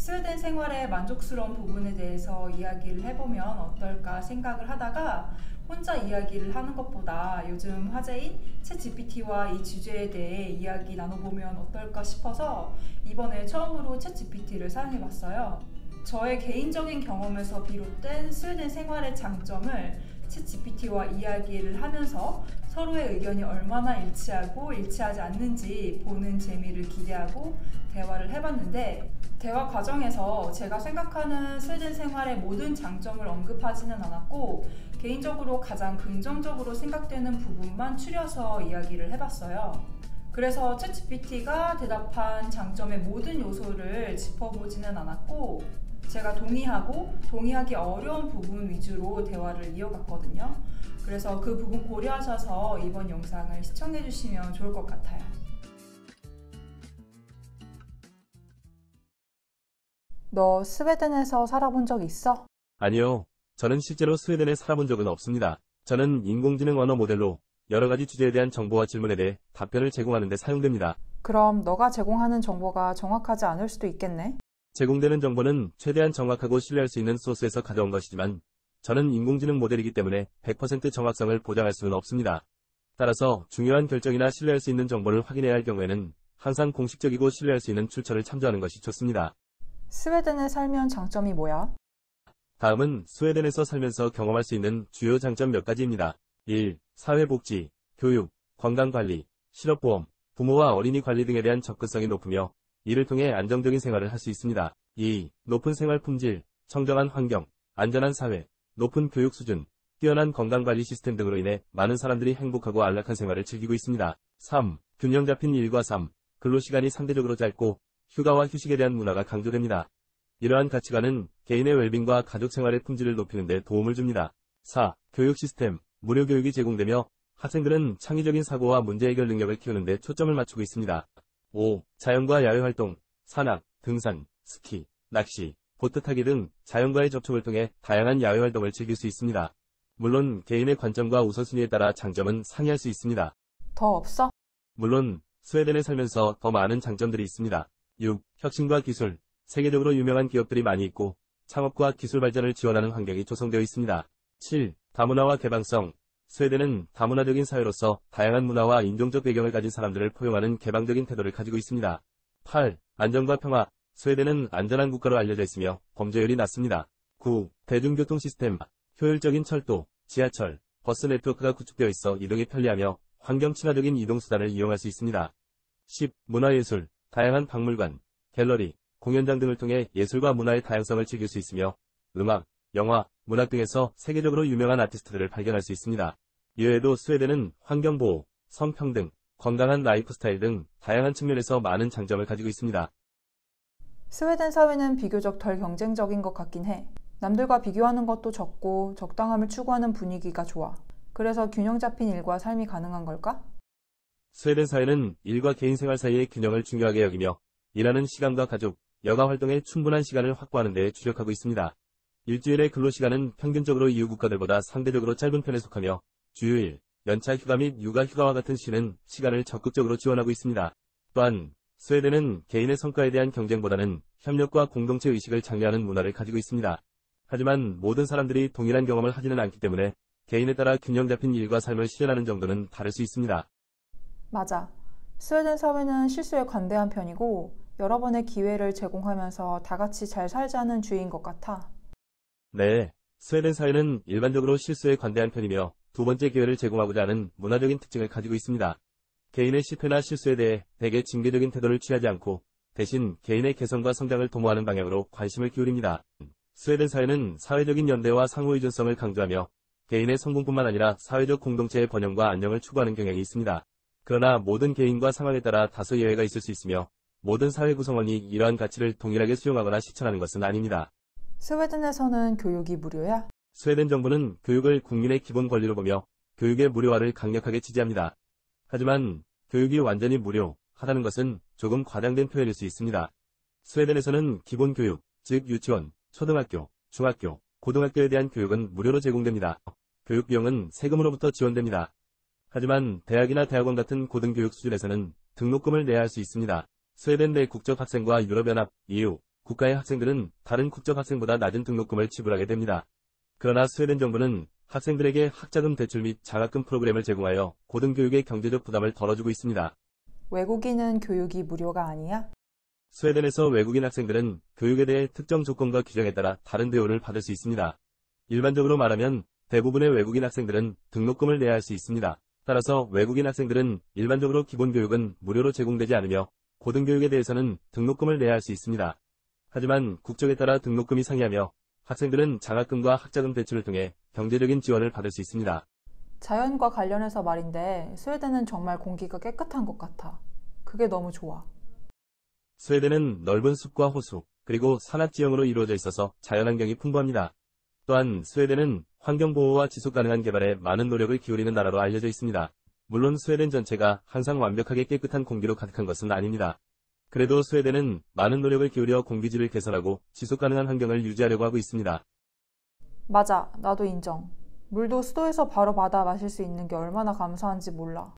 스웨덴 생활의 만족스러운 부분에 대해서 이야기를 해보면 어떨까 생각을 하다가 혼자 이야기를 하는 것보다 요즘 화제인 챗GPT와 이 주제에 대해 이야기 나눠보면 어떨까 싶어서 이번에 처음으로 챗GPT를 사용해봤어요. 저의 개인적인 경험에서 비롯된 스웨덴 생활의 장점을 챗GPT와 이야기를 하면서 서로의 의견이 얼마나 일치하고 일치하지 않는지 보는 재미를 기대하고 대화를 해봤는데, 대화 과정에서 제가 생각하는 스웨덴 생활의 모든 장점을 언급하지는 않았고 개인적으로 가장 긍정적으로 생각되는 부분만 추려서 이야기를 해봤어요. 그래서 챗GPT가 대답한 장점의 모든 요소를 짚어보지는 않았고 제가 동의하고 동의하기 어려운 부분 위주로 대화를 이어갔거든요. 그래서 그 부분 고려하셔서 이번 영상을 시청해주시면 좋을 것 같아요. 너 스웨덴에서 살아본 적 있어? 아니요. 저는 실제로 스웨덴에 살아본 적은 없습니다. 저는 인공지능 언어 모델로 여러 가지 주제에 대한 정보와 질문에 대해 답변을 제공하는 데 사용됩니다. 그럼 너가 제공하는 정보가 정확하지 않을 수도 있겠네? 제공되는 정보는 최대한 정확하고 신뢰할 수 있는 소스에서 가져온 것이지만 저는 인공지능 모델이기 때문에 100% 정확성을 보장할 수는 없습니다. 따라서 중요한 결정이나 신뢰할 수 있는 정보를 확인해야 할 경우에는 항상 공식적이고 신뢰할 수 있는 출처를 참조하는 것이 좋습니다. 스웨덴에 살면 장점이 뭐야? 다음은 스웨덴에서 살면서 경험할 수 있는 주요 장점 몇 가지입니다. 1. 사회복지, 교육, 건강관리, 실업보험, 부모와 어린이 관리 등에 대한 접근성이 높으며 이를 통해 안정적인 생활을 할 수 있습니다. 2. 높은 생활 품질, 청정한 환경, 안전한 사회, 높은 교육 수준, 뛰어난 건강관리 시스템 등으로 인해 많은 사람들이 행복하고 안락한 생활을 즐기고 있습니다. 3. 균형 잡힌 일과 삶, 근로시간이 상대적으로 짧고 휴가와 휴식에 대한 문화가 강조됩니다. 이러한 가치관은 개인의 웰빙과 가족 생활의 품질을 높이는 데 도움을 줍니다. 4. 교육 시스템, 무료 교육이 제공되며 학생들은 창의적인 사고와 문제 해결 능력을 키우는 데 초점을 맞추고 있습니다. 5. 자연과 야외활동, 산악, 등산, 스키, 낚시, 보트 타기 등 자연과의 접촉을 통해 다양한 야외활동을 즐길 수 있습니다. 물론 개인의 관점과 우선순위에 따라 장점은 상이할 수 있습니다. 더 없어? 물론 스웨덴에 살면서 더 많은 장점들이 있습니다. 6. 혁신과 기술, 세계적으로 유명한 기업들이 많이 있고 창업과 기술 발전을 지원하는 환경이 조성되어 있습니다. 7. 다문화와 개방성, 스웨덴은 다문화적인 사회로서 다양한 문화와 인종적 배경을 가진 사람들을 포용하는 개방적인 태도를 가지고 있습니다. 8. 안전과 평화, 스웨덴은 안전한 국가로 알려져 있으며 범죄율이 낮습니다. 9. 대중교통 시스템, 효율적인 철도, 지하철, 버스 네트워크가 구축되어 있어 이동이 편리하며 환경 친화적인 이동수단을 이용할 수 있습니다. 10. 문화예술, 다양한 박물관, 갤러리, 공연장 등을 통해 예술과 문화의 다양성을 즐길 수 있으며 음악, 영화, 문학 등에서 세계적으로 유명한 아티스트들을 발견할 수 있습니다. 이외에도 스웨덴은 환경보호, 성평등, 건강한 라이프 스타일 등 다양한 측면에서 많은 장점을 가지고 있습니다. 스웨덴 사회는 비교적 덜 경쟁적인 것 같긴 해. 남들과 비교하는 것도 적고 적당함을 추구하는 분위기가 좋아. 그래서 균형 잡힌 일과 삶이 가능한 걸까? 스웨덴 사회는 일과 개인 생활 사이의 균형을 중요하게 여기며 일하는 시간과 가족, 여가 활동에 충분한 시간을 확보하는 데 주력하고 있습니다. 일주일의 근로시간은 평균적으로 EU 국가들보다 상대적으로 짧은 편에 속하며 주휴일, 연차 휴가 및 육아 휴가와 같은 쉬는 시간을 적극적으로 지원하고 있습니다. 또한 스웨덴은 개인의 성과에 대한 경쟁보다는 협력과 공동체 의식을 장려하는 문화를 가지고 있습니다. 하지만 모든 사람들이 동일한 경험을 하지는 않기 때문에 개인에 따라 균형 잡힌 일과 삶을 실현하는 정도는 다를 수 있습니다. 맞아. 스웨덴 사회는 실수에 관대한 편이고 여러 번의 기회를 제공하면서 다 같이 잘 살자는 주의인 것 같아. 네, 스웨덴 사회는 일반적으로 실수에 관대한 편이며 두 번째 기회를 제공하고자 하는 문화적인 특징을 가지고 있습니다. 개인의 실패나 실수에 대해 대개 징계적인 태도를 취하지 않고 대신 개인의 개선과 성장을 도모하는 방향으로 관심을 기울입니다. 스웨덴 사회는 사회적인 연대와 상호의존성을 강조하며 개인의 성공뿐만 아니라 사회적 공동체의 번영과 안녕을 추구하는 경향이 있습니다. 그러나 모든 개인과 상황에 따라 다소 예외가 있을 수 있으며 모든 사회 구성원이 이러한 가치를 동일하게 수용하거나 실천하는 것은 아닙니다. 스웨덴에서는 교육이 무료야? 스웨덴 정부는 교육을 국민의 기본 권리로 보며 교육의 무료화를 강력하게 지지합니다. 하지만 교육이 완전히 무료하다는 것은 조금 과장된 표현일 수 있습니다. 스웨덴에서는 기본 교육, 즉 유치원, 초등학교, 중학교, 고등학교에 대한 교육은 무료로 제공됩니다. 교육 비용은 세금으로부터 지원됩니다. 하지만 대학이나 대학원 같은 고등교육 수준에서는 등록금을 내야 할 수 있습니다. 스웨덴 내 국적 학생과 유럽연합, EU, 국가의 학생들은 다른 국적 학생보다 낮은 등록금을 지불하게 됩니다. 그러나 스웨덴 정부는 학생들에게 학자금 대출 및 장학금 프로그램을 제공하여 고등교육의 경제적 부담을 덜어주고 있습니다. 외국인은 교육이 무료가 아니야? 스웨덴에서 외국인 학생들은 교육에 대해 특정 조건과 규정에 따라 다른 대우를 받을 수 있습니다. 일반적으로 말하면 대부분의 외국인 학생들은 등록금을 내야 할 수 있습니다. 따라서 외국인 학생들은 일반적으로 기본교육은 무료로 제공되지 않으며 고등교육에 대해서는 등록금을 내야 할 수 있습니다. 하지만 국적에 따라 등록금이 상이하며 학생들은 장학금과 학자금 대출을 통해 경제적인 지원을 받을 수 있습니다. 자연과 관련해서 말인데 스웨덴은 정말 공기가 깨끗한 것 같아. 그게 너무 좋아. 스웨덴은 넓은 숲과 호수, 그리고 산악지형으로 이루어져 있어서 자연환경이 풍부합니다. 또한 스웨덴은 환경보호와 지속가능한 개발에 많은 노력을 기울이는 나라로 알려져 있습니다. 물론 스웨덴 전체가 항상 완벽하게 깨끗한 공기로 가득한 것은 아닙니다. 그래도 스웨덴은 많은 노력을 기울여 공기질을 개선하고 지속가능한 환경을 유지하려고 하고 있습니다. 맞아, 나도 인정. 물도 수도에서 바로 받아 마실 수 있는 게 얼마나 감사한지 몰라.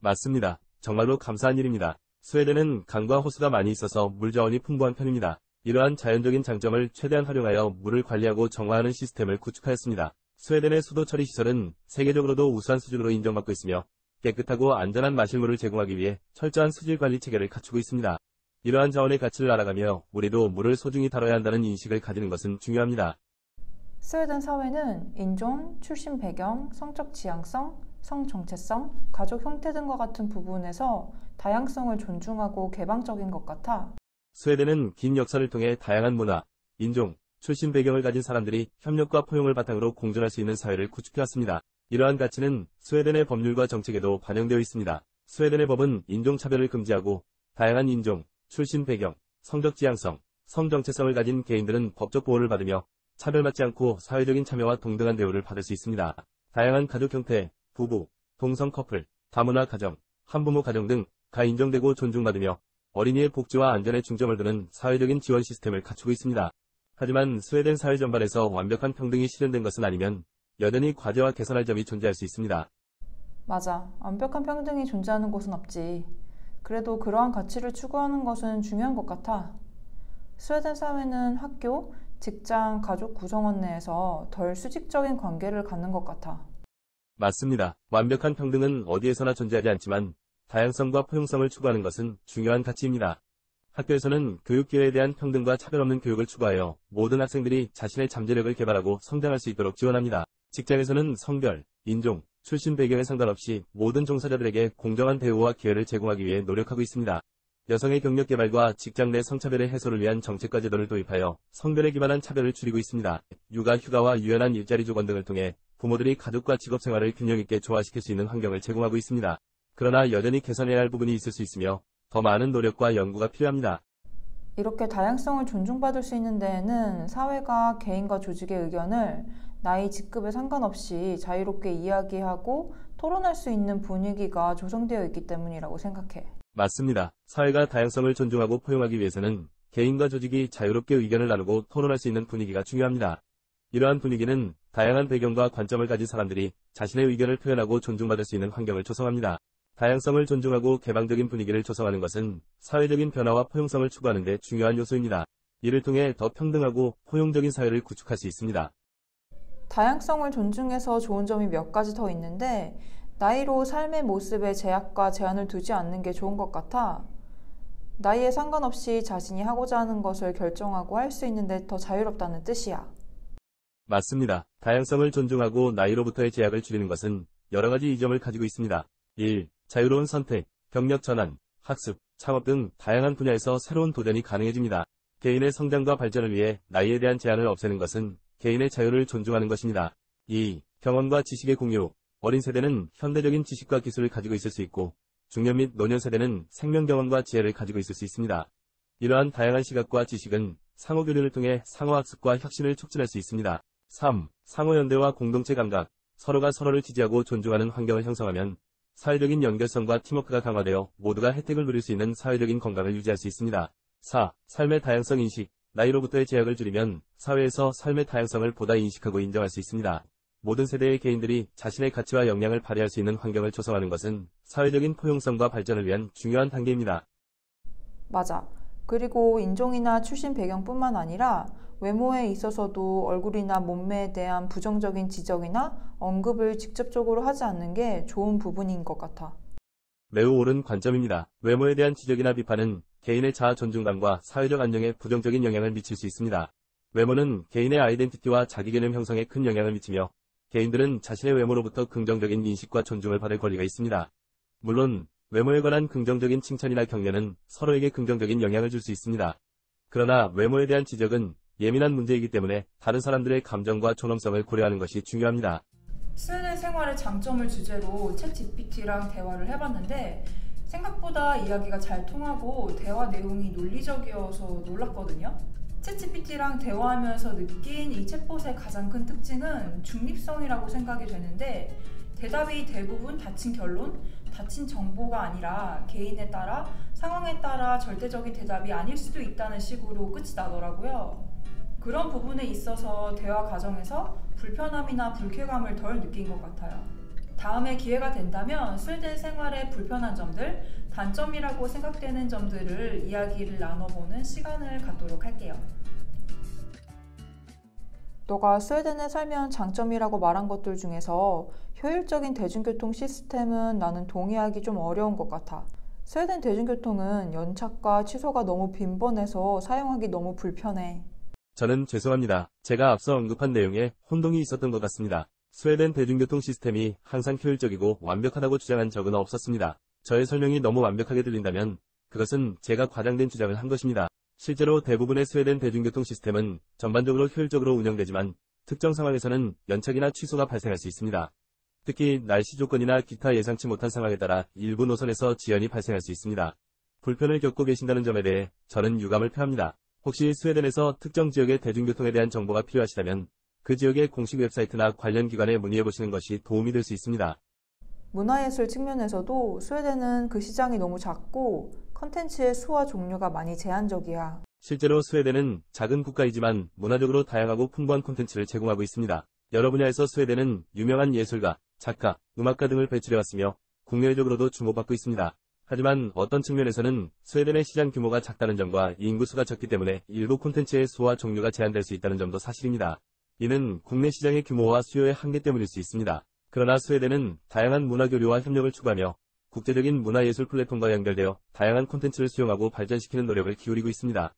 맞습니다. 정말로 감사한 일입니다. 스웨덴은 강과 호수가 많이 있어서 물 자원이 풍부한 편입니다. 이러한 자연적인 장점을 최대한 활용하여 물을 관리하고 정화하는 시스템을 구축하였습니다. 스웨덴의 수도 처리 시설은 세계적으로도 우수한 수준으로 인정받고 있으며 깨끗하고 안전한 마실물을 제공하기 위해 철저한 수질 관리 체계를 갖추고 있습니다. 이러한 자원의 가치를 알아가며 우리도 물을 소중히 다뤄야 한다는 인식을 가지는 것은 중요합니다. 스웨덴 사회는 인종, 출신 배경, 성적 지향성, 성 정체성, 가족 형태 등과 같은 부분에서 다양성을 존중하고 개방적인 것 같아. 스웨덴은 긴 역사를 통해 다양한 문화, 인종, 출신 배경을 가진 사람들이 협력과 포용을 바탕으로 공존할 수 있는 사회를 구축해왔습니다. 이러한 가치는 스웨덴의 법률과 정책에도 반영되어 있습니다. 스웨덴의 법은 인종차별을 금지하고 다양한 인종, 출신 배경, 성적 지향성, 성 정체성을 가진 개인들은 법적 보호를 받으며 차별받지 않고 사회적인 참여와 동등한 대우를 받을 수 있습니다. 다양한 가족 형태, 부부, 동성 커플, 다문화 가정, 한부모 가정 등 다 인정되고 존중받으며 어린이의 복지와 안전에 중점을 두는 사회적인 지원 시스템을 갖추고 있습니다. 하지만 스웨덴 사회 전반에서 완벽한 평등이 실현된 것은 아니면 여전히 과제와 개선할 점이 존재할 수 있습니다. 맞아, 완벽한 평등이 존재하는 곳은 없지. 그래도 그러한 가치를 추구하는 것은 중요한 것 같아. 스웨덴 사회는 학교, 직장, 가족 구성원 내에서 덜 수직적인 관계를 갖는 것 같아. 맞습니다. 완벽한 평등은 어디에서나 존재하지 않지만 다양성과 포용성을 추구하는 것은 중요한 가치입니다. 학교에서는 교육 기회에 대한 평등과 차별 없는 교육을 추구하여 모든 학생들이 자신의 잠재력을 개발하고 성장할 수 있도록 지원합니다. 직장에서는 성별, 인종, 출신 배경에 상관없이 모든 종사자들에게 공정한 대우와 기회를 제공하기 위해 노력하고 있습니다. 여성의 경력 개발과 직장 내 성차별의 해소를 위한 정책과 제도를 도입하여 성별에 기반한 차별을 줄이고 있습니다. 육아, 휴가와 유연한 일자리 조건 등을 통해 부모들이 가족과 직업 생활을 균형 있게 조화시킬 수 있는 환경을 제공하고 있습니다. 그러나 여전히 개선해야 할 부분이 있을 수 있으며 더 많은 노력과 연구가 필요합니다. 이렇게 다양성을 존중받을 수 있는 데에는 사회가 개인과 조직의 의견을 나이, 직급에 상관없이 자유롭게 이야기하고 토론할 수 있는 분위기가 조성되어 있기 때문이라고 생각해. 맞습니다. 사회가 다양성을 존중하고 포용하기 위해서는 개인과 조직이 자유롭게 의견을 나누고 토론할 수 있는 분위기가 중요합니다. 이러한 분위기는 다양한 배경과 관점을 가진 사람들이 자신의 의견을 표현하고 존중받을 수 있는 환경을 조성합니다. 다양성을 존중하고 개방적인 분위기를 조성하는 것은 사회적인 변화와 포용성을 추구하는 데 중요한 요소입니다. 이를 통해 더 평등하고 포용적인 사회를 구축할 수 있습니다. 다양성을 존중해서 좋은 점이 몇 가지 더 있는데 나이로 삶의 모습에 제약과 제한을 두지 않는 게 좋은 것 같아. 나이에 상관없이 자신이 하고자 하는 것을 결정하고 할 수 있는데 더 자유롭다는 뜻이야. 맞습니다. 다양성을 존중하고 나이로부터의 제약을 줄이는 것은 여러 가지 이점을 가지고 있습니다. 1. 자유로운 선택, 경력 전환, 학습, 창업 등 다양한 분야에서 새로운 도전이 가능해집니다. 개인의 성장과 발전을 위해 나이에 대한 제한을 없애는 것은 개인의 자유를 존중하는 것입니다. 2. 경험과 지식의 공유, 어린 세대는 현대적인 지식과 기술을 가지고 있을 수 있고 중년 및 노년 세대는 생명 경험과 지혜를 가지고 있을 수 있습니다. 이러한 다양한 시각과 지식은 상호교류를 통해 상호학습과 혁신을 촉진할 수 있습니다. 3. 상호연대와 공동체 감각, 서로가 서로를 지지하고 존중하는 환경을 형성하면 사회적인 연결성과 팀워크가 강화되어 모두가 혜택을 누릴 수 있는 사회적인 건강을 유지할 수 있습니다. 4. 삶의 다양성 인식, 나이로부터의 제약을 줄이면 사회에서 삶의 다양성을 보다 인식하고 인정할 수 있습니다. 모든 세대의 개인들이 자신의 가치와 역량을 발휘할 수 있는 환경을 조성하는 것은 사회적인 포용성과 발전을 위한 중요한 단계입니다. 맞아. 그리고 인종이나 출신 배경뿐만 아니라 외모에 있어서도 얼굴이나 몸매에 대한 부정적인 지적이나 언급을 직접적으로 하지 않는 게 좋은 부분인 것 같아. 매우 옳은 관점입니다. 외모에 대한 지적이나 비판은 개인의 자아 존중감과 사회적 안정에 부정적인 영향을 미칠 수 있습니다. 외모는 개인의 아이덴티티와 자기개념 형성에 큰 영향을 미치며 개인들은 자신의 외모로부터 긍정적인 인식과 존중을 받을 권리가 있습니다. 물론 외모에 관한 긍정적인 칭찬이나 격려는 서로에게 긍정적인 영향을 줄 수 있습니다. 그러나 외모에 대한 지적은 예민한 문제이기 때문에 다른 사람들의 감정과 존엄성을 고려하는 것이 중요합니다. 스웨덴 생활의 장점을 주제로 챗GPT랑 대화를 해봤는데 생각보다 이야기가 잘 통하고 대화 내용이 논리적이어서 놀랐거든요. 챗GPT랑 대화하면서 느낀 이 챗봇의 가장 큰 특징은 중립성이라고 생각이 되는데 대답이 대부분 닫힌 결론, 닫힌 정보가 아니라 개인에 따라, 상황에 따라 절대적인 대답이 아닐 수도 있다는 식으로 끝이 나더라고요. 그런 부분에 있어서 대화 과정에서 불편함이나 불쾌감을 덜 느낀 것 같아요. 다음에 기회가 된다면 스웨덴 생활의 불편한 점들, 단점이라고 생각되는 점들을 이야기를 나눠보는 시간을 갖도록 할게요. 너가 스웨덴에 살면 장점이라고 말한 것들 중에서 효율적인 대중교통 시스템은 나는 동의하기 좀 어려운 것 같아. 스웨덴 대중교통은 연착과 취소가 너무 빈번해서 사용하기 너무 불편해. 저는 죄송합니다. 제가 앞서 언급한 내용에 혼동이 있었던 것 같습니다. 스웨덴 대중교통 시스템이 항상 효율적이고 완벽하다고 주장한 적은 없었습니다. 저의 설명이 너무 완벽하게 들린다면 그것은 제가 과장된 주장을 한 것입니다. 실제로 대부분의 스웨덴 대중교통 시스템은 전반적으로 효율적으로 운영되지만 특정 상황에서는 연착이나 취소가 발생할 수 있습니다. 특히 날씨 조건이나 기타 예상치 못한 상황에 따라 일부 노선에서 지연이 발생할 수 있습니다. 불편을 겪고 계신다는 점에 대해 저는 유감을 표합니다. 혹시 스웨덴에서 특정 지역의 대중교통에 대한 정보가 필요하시다면 그 지역의 공식 웹사이트나 관련 기관에 문의해보시는 것이 도움이 될 수 있습니다. 문화예술 측면에서도 스웨덴은 그 시장이 너무 작고 컨텐츠의 수와 종류가 많이 제한적이야. 실제로 스웨덴은 작은 국가이지만 문화적으로 다양하고 풍부한 콘텐츠를 제공하고 있습니다. 여러 분야에서 스웨덴은 유명한 예술가, 작가, 음악가 등을 배출해왔으며 국내외적으로도 주목받고 있습니다. 하지만 어떤 측면에서는 스웨덴의 시장 규모가 작다는 점과 인구수가 적기 때문에 일부 콘텐츠의 수와 종류가 제한될 수 있다는 점도 사실입니다. 이는 국내 시장의 규모와 수요의 한계 때문일 수 있습니다. 그러나 스웨덴은 다양한 문화 교류와 협력을 추구하며 국제적인 문화예술 플랫폼과 연결되어 다양한 콘텐츠를 수용하고 발전시키는 노력을 기울이고 있습니다.